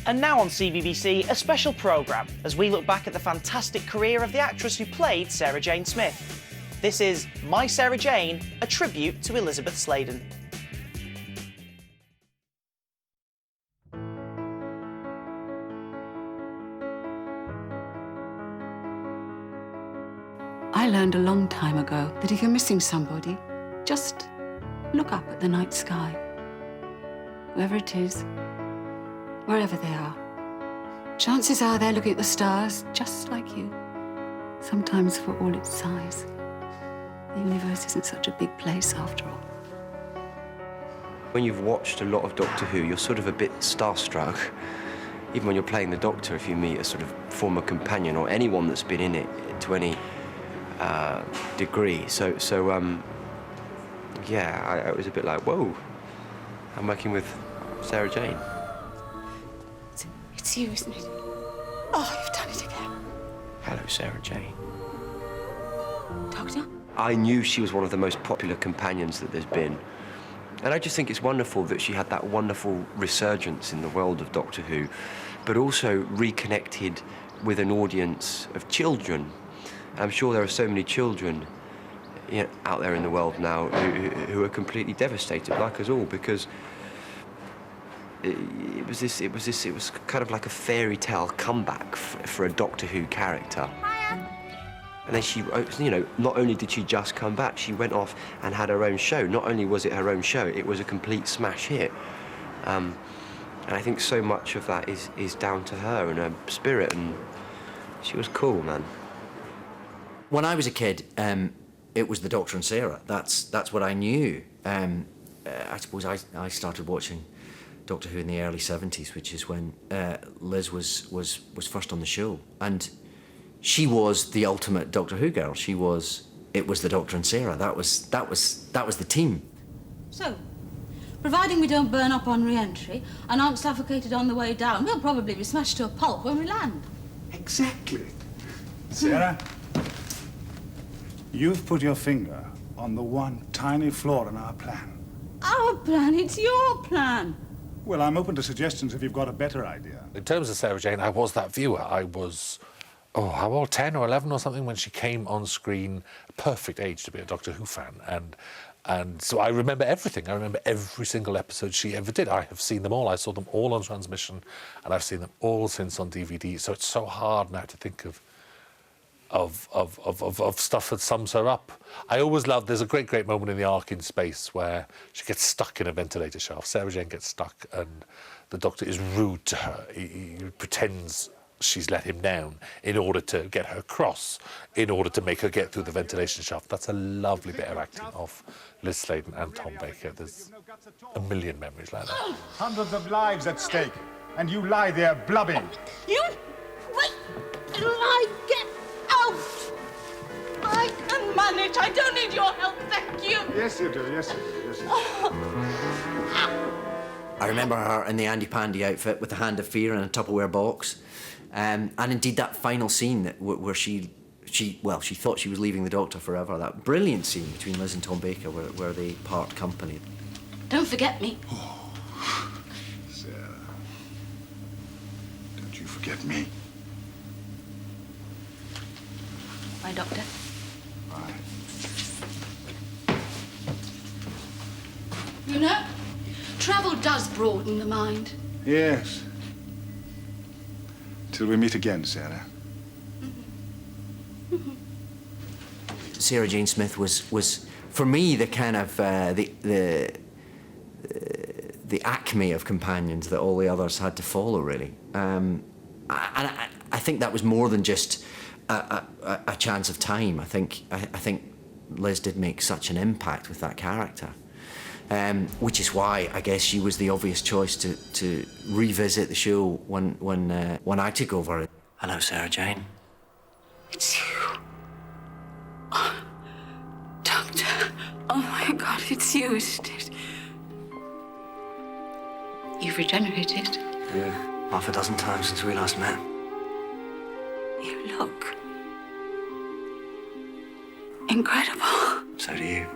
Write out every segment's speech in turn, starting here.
And now on CBBC, a special programme as we look back at the fantastic career of the actress who played Sarah Jane Smith. This is My Sarah Jane, a tribute to Elisabeth Sladen. I learned a long time ago that if you're missing somebody, just look up at the night sky. Whoever it is, wherever they are. Chances are they're looking at the stars just like you. Sometimes for all its size, the universe isn't such a big place after all. When you've watched a lot of Doctor Who, you're sort of a bit starstruck. Even when you're playing the Doctor, if you meet a sort of former companion or anyone that's been in it to any degree. Yeah, I was a bit like, whoa, I'm working with Sarah Jane. It's you, isn't it? Oh, you've done it again. Hello, Sarah Jane. Doctor? I knew she was one of the most popular companions that there's been. And I just think it's wonderful that she had that wonderful resurgence in the world of Doctor Who, but also reconnected with an audience of children. I'm sure there are so many children out there in the world now who are completely devastated, like us all, because it was kind of like a fairy tale comeback for a Doctor Who character. Hiya. And then she, not only did she just come back, she went off and had her own show. Not only was it her own show, it was a complete smash hit. And I think so much of that is down to her and her spirit, and she was cool, man. When I was a kid, it was the Doctor and Sarah. That's what I knew. I suppose I started watching Doctor Who in the early 70s, which is when Liz was first on the show, and she was the ultimate Doctor Who girl. It was the Doctor and Sarah. That was the team. So, providing we don't burn up on re-entry and aren't suffocated on the way down, we'll probably be smashed to a pulp when we land. Exactly. Sarah, you've put your finger on the one tiny flaw in our plan. Our plan? It's your plan. Well, I'm open to suggestions if you've got a better idea. In terms of Sarah Jane, I was that viewer. I was, how old, 10 or 11 or something when she came on screen. Perfect age to be a Doctor Who fan. And so I remember everything. I remember every single episode she ever did. I have seen them all. I saw them all on transmission, and I've seen them all since on DVD. So it's so hard now to think of stuff that sums her up. I always love, there's a great moment in the Ark in Space where she gets stuck in a ventilator shaft. Sarah Jane gets stuck and the Doctor is rude to her. He pretends she's let him down in order to get her across, in order to make her get through the ventilation shaft. That's a lovely bit of acting of Liz Sladen and Tom Baker. There's a million memories like that. Hundreds of lives at stake, and you lie there blubbing. You... Wait till I get out. I can manage. I don't need your help, thank you. Yes, you do. Yes, you do. Yes, you do. I remember her in the Andy Pandy outfit with the Hand of Fear in a Tupperware box. And indeed that final scene where she thought she was leaving the Doctor forever, that brilliant scene between Liz and Tom Baker where they part company. Don't forget me. Oh, Sarah, don't you forget me. My Doctor. Bye. You know, travel does broaden the mind. Yes. Till we meet again, Sarah. Sarah Jane Smith was for me the kind of the acme of companions that all the others had to follow, really. And I think that was more than just a chance of time. I think Liz did make such an impact with that character, which is why I guess she was the obvious choice to revisit the show when I took over. Hello, Sarah Jane. It's you. Oh, Doctor. Oh, my God, it's you, isn't it? You've regenerated. Yeah, half a dozen times since we last met. You look incredible. So do you.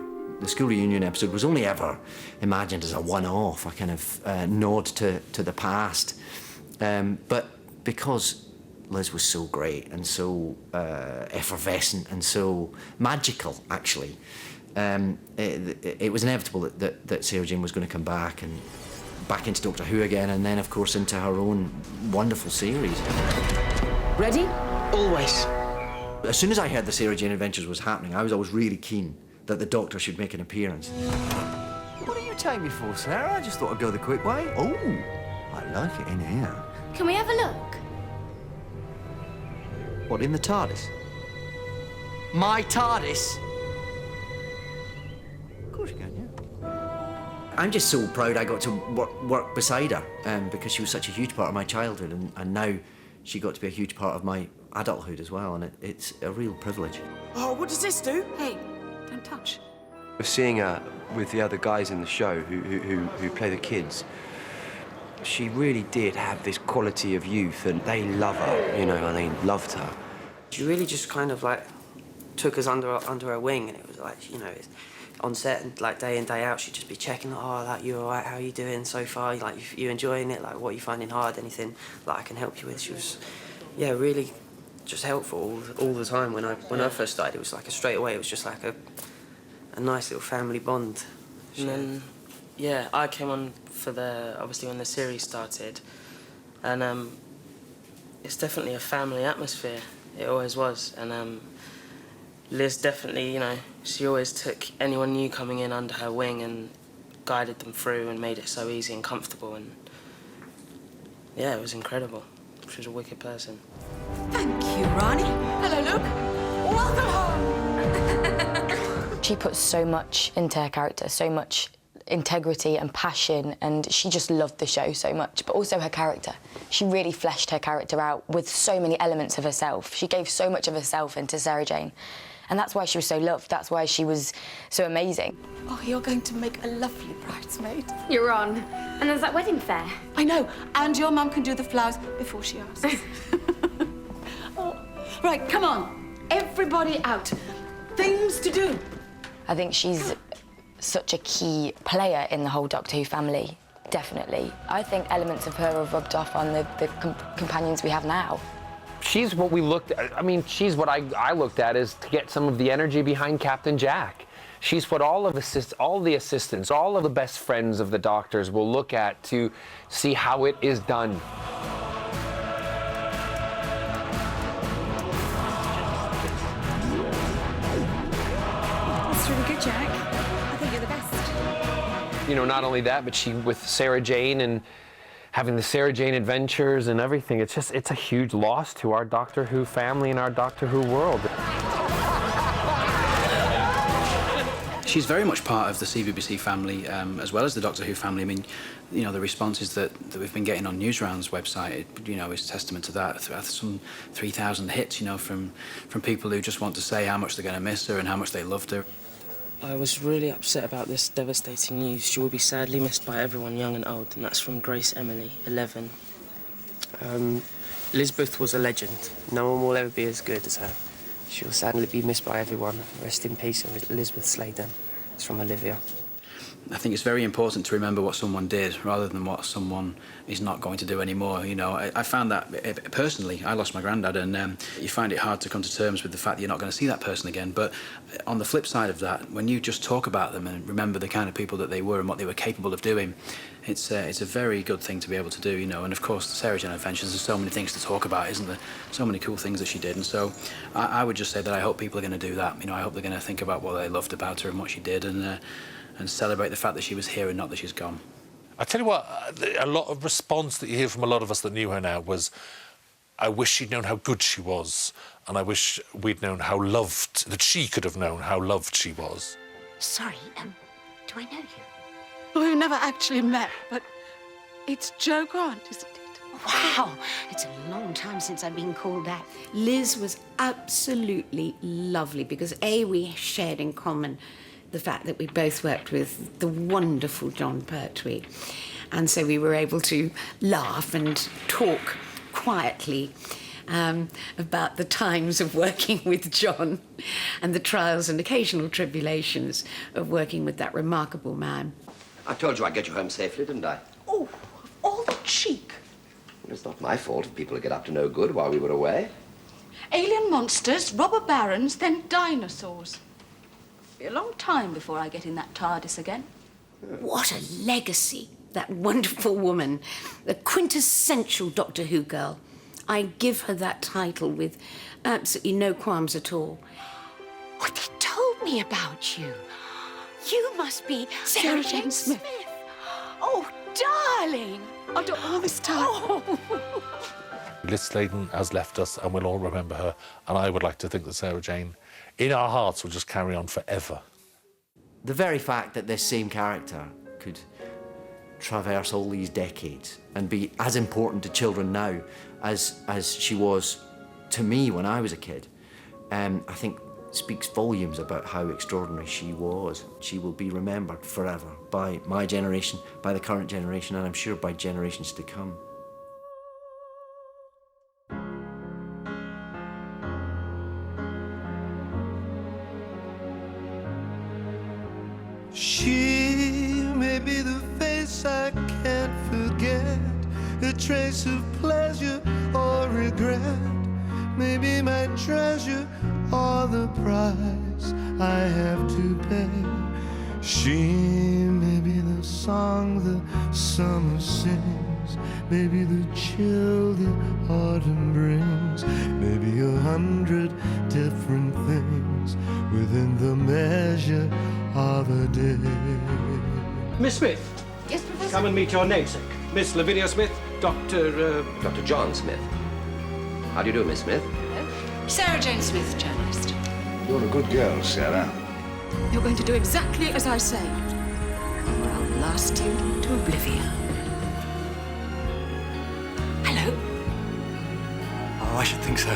The school reunion episode was only ever imagined as a one-off, a kind of nod to the past. But because Liz was so great and so effervescent and so magical, actually, it was inevitable that Sarah Jane was going to come back and back into Doctor Who again, and then, of course, into her own wonderful series. Ready? Always. As soon as I heard the Sarah Jane Adventures was happening, I was always really keen that the Doctor should make an appearance. What are you taking me for, Sarah? I just thought I'd go the quick way. Oh, I like it in here. Can we have a look? What, in the TARDIS? My TARDIS? Of course you can, yeah. I'm just so proud I got to work beside her because she was such a huge part of my childhood, and now she got to be a huge part of my adulthood as well, and it's a real privilege. Oh, what does this do? Hey, don't touch. Seeing her with the other guys in the show who play the kids, she really did have this quality of youth, and they love her, you know, and they loved her. She really just kind of like took us under her wing, and it was like, you know, on set and like day in day out, she'd just be checking, oh, like, you all right? How are you doing so far? Like, you enjoying it? Like, what are you finding hard? Anything like I can help you with? She was, yeah, really just helpful all the time. When I first started, it was like straight away. It was just like a nice little family bond. And then, yeah, I came on for obviously when the series started, and it's definitely a family atmosphere. It always was, and Liz definitely, you know, she always took anyone new coming in under her wing and guided them through and made it so easy and comfortable, and yeah, it was incredible. She was a wicked person. Thank you, Ronnie. Hello, Luke. Welcome home. She put so much into her character, so much integrity and passion, and she just loved the show so much, but also her character. She really fleshed her character out with so many elements of herself. She gave so much of herself into Sarah Jane, and that's why she was so loved. That's why she was so amazing. Oh, you're going to make a lovely bridesmaid. You're on. And there's that wedding fair. I know, and your mum can do the flowers before she asks. Oh. Right, come on. Everybody out. Things to do. I think she's such a key player in the whole Doctor Who family, definitely. I think elements of her have rubbed off on the companions we have now. She's what we looked at. I mean, she's what I looked at is to get some of the energy behind Captain Jack. She's what all the assistants, all of the best friends of the Doctors will look at to see how it is done. That's really good, Jack. I think you're the best. You know, not only that, but she with Sarah Jane and having the Sarah Jane Adventures and everything, it's a huge loss to our Doctor Who family and our Doctor Who world. She's very much part of the CBBC family, as well as the Doctor Who family. I mean, you know, the responses that we've been getting on Newsround's website, you know, is testament to that. Some 3,000 hits, you know, from people who just want to say how much they're going to miss her and how much they loved her. I was really upset about this devastating news. She will be sadly missed by everyone, young and old, and that's from Grace Emily, 11. Elisabeth was a legend. No one will ever be as good as her. She'll sadly be missed by everyone. Rest in peace, Elisabeth Sladen. It's from Olivia. I think it's very important to remember what someone did rather than what someone is not going to do anymore. You know, I found that personally. I lost my granddad, and you find it hard to come to terms with the fact that you're not going to see that person again. But on the flip side of that, when you just talk about them and remember the kind of people that they were and what they were capable of doing, it's a very good thing to be able to do. You know, and of course, the Sarah Jane Adventures. There's so many things to talk about, isn't there? So many cool things that she did, and so I would just say that I hope people are going to do that. You know, I hope they're going to think about what they loved about her and what she did, and celebrate the fact that she was here and not that she's gone. I tell you what, a lot of response that you hear from a lot of us that knew her now was, I wish she'd known how good she was, and I wish we'd known how loved, that she could have known how loved she was. Sorry, do I know you? Well, we've never actually met, but it's Jo Grant, isn't it? Wow, it's a long time since I've been called that. Liz was absolutely lovely because, A, we shared in common the fact that we both worked with the wonderful John Pertwee. And so we were able to laugh and talk quietly about the times of working with John and the trials and occasional tribulations of working with that remarkable man. I told you I'd get you home safely, didn't I? Oh, all the cheek. It's not my fault if people get up to no good while we were away. Alien monsters, robber barons, then dinosaurs. Be a long time before I get in that TARDIS again. What a legacy, that wonderful woman, the quintessential Doctor Who girl. I give her that title with absolutely no qualms at all. What they told me about you. You must be Sarah Jane Smith. Oh, darling. After all this time. Oh. Liz Sladen has left us, and we'll all remember her. And I would like to think that Sarah Jane, in our hearts, will just carry on forever. The very fact that this same character could traverse all these decades and be as important to children now as she was to me when I was a kid, I think speaks volumes about how extraordinary she was. She will be remembered forever by my generation, by the current generation, and I'm sure by generations to come. She may be the face I can't forget, a trace of pleasure or regret, maybe my treasure or the price I have to pay. She may be the song the summer sings, maybe the chill the autumn brings, maybe 100 different things within the measure of a day. Miss Smith. Yes, Professor? Come and meet your namesake, Miss Lavinia Smith, Dr. John Smith. How do you do, Miss Smith? Sarah Jane Smith, journalist. You're a good girl, Sarah. You're going to do exactly as I say, or I'll blast you to oblivion. Hello? Oh, I should think so.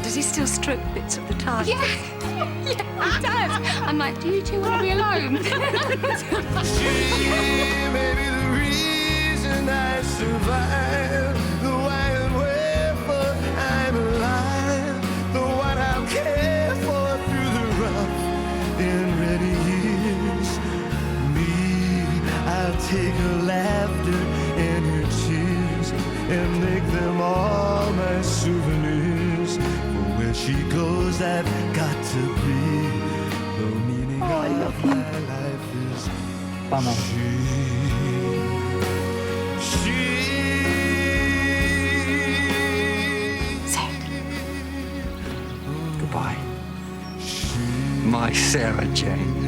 Does he still stroke bits of the TARDIS? Yeah, he does. I'm like, do you two want to be alone? She may be the reason I survive, the why and wherefore I'm alive, the one I'll care for through the rough and ready years. Me, I'll take her laughter and her tears and make them all my souvenirs. For where she goes, I've got to be. The meaning of my life is Goodbye. My Sarah Jane.